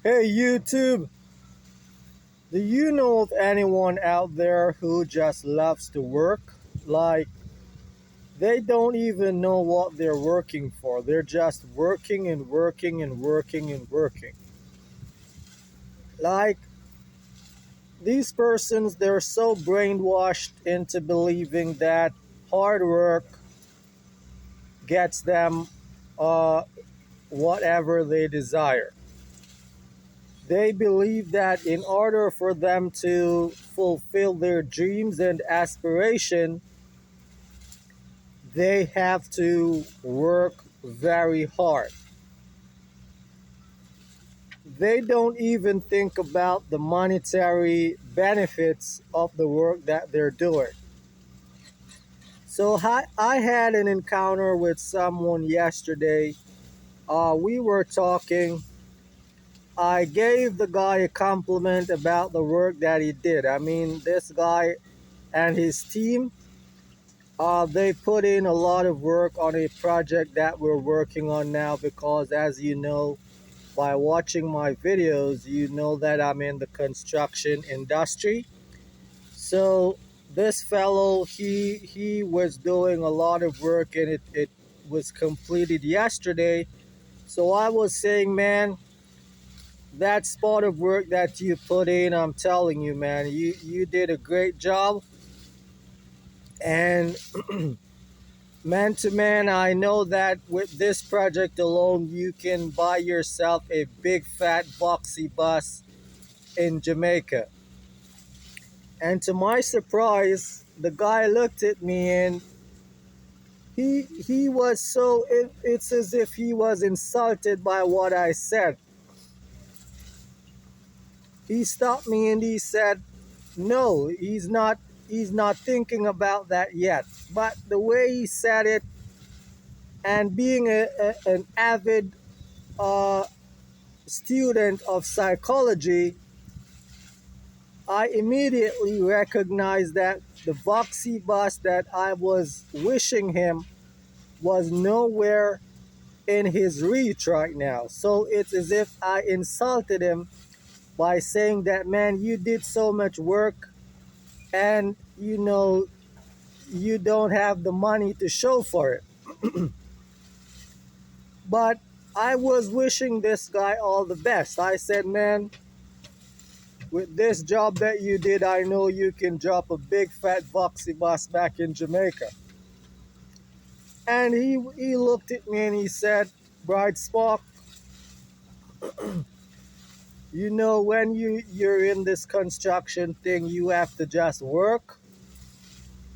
Hey YouTube, do you know of anyone out there who just loves to work? Like, they don't even know what they're working for. They're just working and working and working and working. Like, these persons, they're so brainwashed into believing that hard work gets them uh, whatever they desire. They believe that in order for them to fulfill their dreams and aspiration, they have to work very hard. They don't even think about the monetary benefits of the work that they're doing. So I had an encounter with someone yesterday. We were talking. I gave the guy a compliment about the work that he did. I mean, this guy and his team, they put in a lot of work on a project that we're working on now because, as you know, by watching my videos, you know that I'm in the construction industry. So this fellow, he was doing a lot of work and it was completed yesterday. So I was saying, man, that spot of work that you put in, I'm telling you, man, you did a great job. And man to man, I know that with this project alone, you can buy yourself a big fat boxy bus in Jamaica. And to my surprise, the guy looked at me and he was so it's as if he was insulted by what I said. He stopped me and he said, "No, he's not thinking about that yet." But the way he said it, and being an avid uh, student of psychology, I immediately recognized that the Voxy bus that I was wishing him was nowhere in his reach right now. So it's as if I insulted him by saying that, man, you did so much work and you don't have the money to show for it. But I was wishing this guy all the best. I said, man, with this job that you did, I know you can drop a big fat Voxy bus back in Jamaica. And he looked at me and he said, Bright Spock, when you're in this construction thing, you have to just work.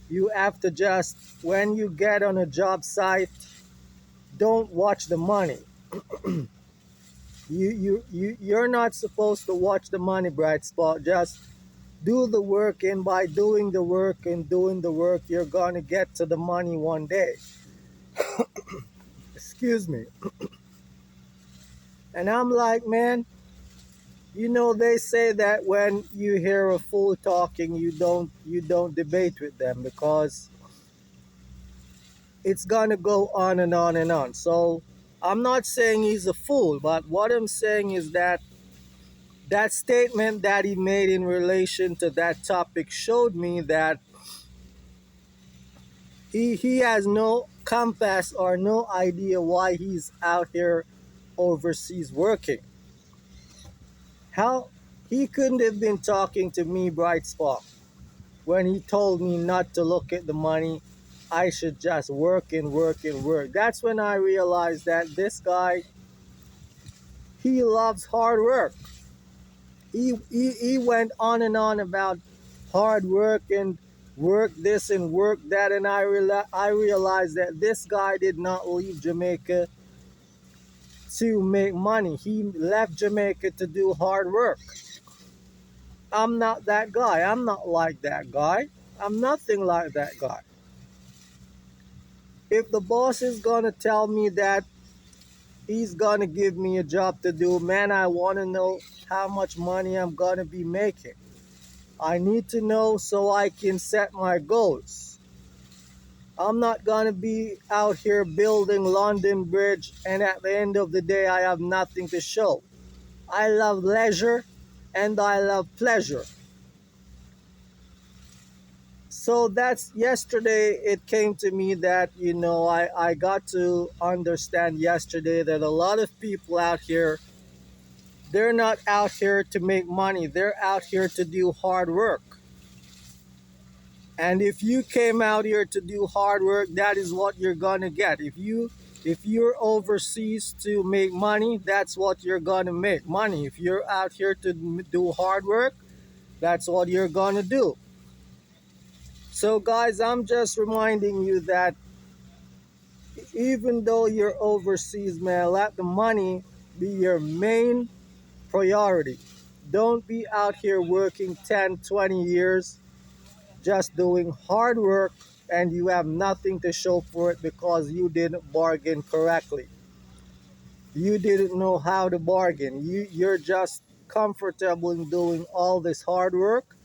You have to just, when you get on a job site, don't watch the money. You're not supposed to watch the money, Bright Spot. Just do the work, and by doing the work and doing the work, you're gonna get to the money one day. Excuse me. And I'm like, man, they say that when you hear a fool talking, you don't debate with them because it's gonna go on and on and on. So I'm not saying he's a fool, but what I'm saying is that that statement that he made in relation to that topic showed me that he has no compass or no idea why he's out here overseas working. How he couldn't have been talking to me, Bright Spot, when he told me not to look at the money. I should just work and work and work. That's when I realized that this guy, he loves hard work. He went on and on about hard work and work this and work that, and I realized that this guy did not leave Jamaica to make money. He left Jamaica to do hard work. I'm not that guy. I'm not like that guy. I'm nothing like that guy. If the boss is gonna tell me that he's gonna give me a job to do, man, I wanna know how much money I'm gonna be making. I need to know so I can set my goals. I'm not gonna be out here building London Bridge and at the end of the day I have nothing to show. I love leisure and I love pleasure. So that's yesterday. It came to me that, I got to understand yesterday that a lot of people out here, they're not out here to make money, they're out here to do hard work. And if you came out here to do hard work, that is what you're gonna get. If you're overseas to make money, that's what you're gonna make money. If you're out here to do hard work, that's what you're gonna do. So guys, I'm just reminding you that even though you're overseas, man, let the money be your main priority. Don't be out here working 10, 20 years just doing hard work and you have nothing to show for it because you didn't bargain correctly. You didn't know how to bargain. You're just comfortable in doing all this hard work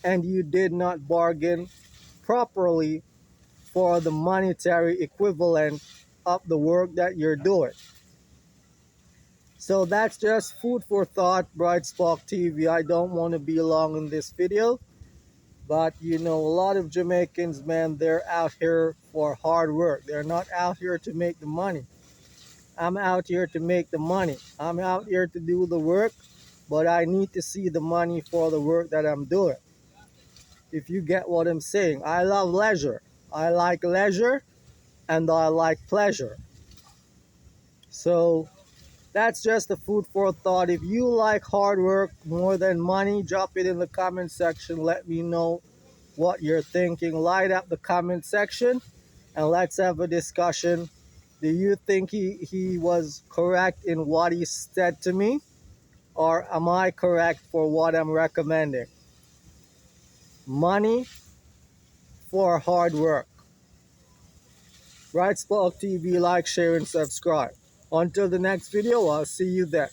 and you did not bargain properly for the monetary equivalent of the work that you're doing. So that's just food for thought, Bright Spock TV. I don't want to be long in this video, but a lot of Jamaicans, man, they're out here for hard work. They're not out here to make the money. I'm out here to make the money. I'm out here to do the work, but I need to see the money for the work that I'm doing. If you get what I'm saying, I love leisure. I like leisure and I like pleasure. So that's just a food for thought. If you like hard work more than money, drop it in the comment section. Let me know what you're thinking. Light up the comment section and let's have a discussion. Do you think he was correct in what he said to me? Or am I correct for what I'm recommending? Money for hard work. Right Spock TV, like, share, and subscribe. Until the next video, I'll see you there.